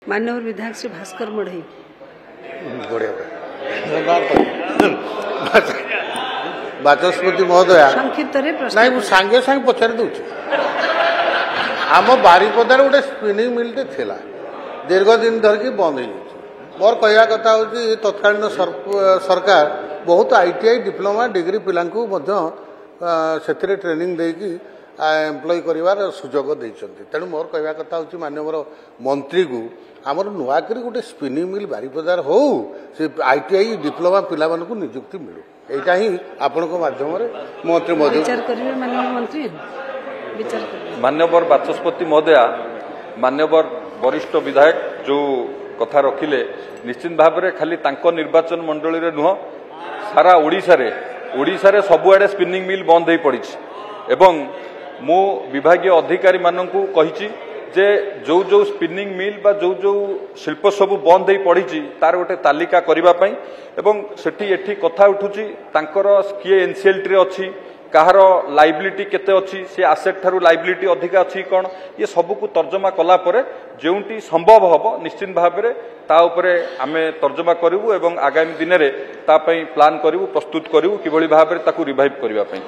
मान्यवर विधायक श्री भास्कर मढ़ई बाचस्पति महोदय संक्षिप्त नहीं सांगे सांगे पचार दूची आम बारिपदार गोटे स्पिनिंग मिलटे थिला दीर्घ दिन धरिकी बंद हो मोर कहवा कथा हूँ तत्कालीन सरकार बहुत आईटीआई डिप्लोमा डिग्री पिलांकु से ट्रेनिंग देकी एम्प्लॉय करार सुजोग देते तेणु मोर कहवा कथा हूँ माननीय मंत्री को आमर नुआकरी गोटे स्पिनिंग मिल बारिपदार हो से आईटीआई डिप्लोमा पिला मानकु नियुक्ति मिलू एटा ही आपण माध्यम मंत्री महोदय मान्यवर बाचस्पति महोदया मान्यवर वरिष्ठ विधायक जो कथा रखिले निश्चित भाव में खाली तांको निर्वाचन मंडली रे नुह सारा ओडिशा रे सबुआडे स्पिनिंग मिल बंद हो पड़ी एवं मु विभागीय अधिकारी मानकु कहिछि जे जो जो स्पिनिंग मिल बा जो जो शिल्प सबु बंद हो पड़ी तार गोटे तालिका करबा पई एवं सेठी एठी कथा उठुछि तांकर किए एनसीएलटी रे अछि कहार लाइबिलिटी केते अच्छी सी आसेट ठारू लाइबिलिटी अधिका अच्छी कौन ये सबको तर्जमा कला परे जोंटी संभव हम निश्चित भाव में ता उपरे आमे तर्जमा करूँ एवं आगामी दिन में प्लान करूँ प्रस्तुत करूँ किभली भाव में ताकू रिवाइव करबा पई।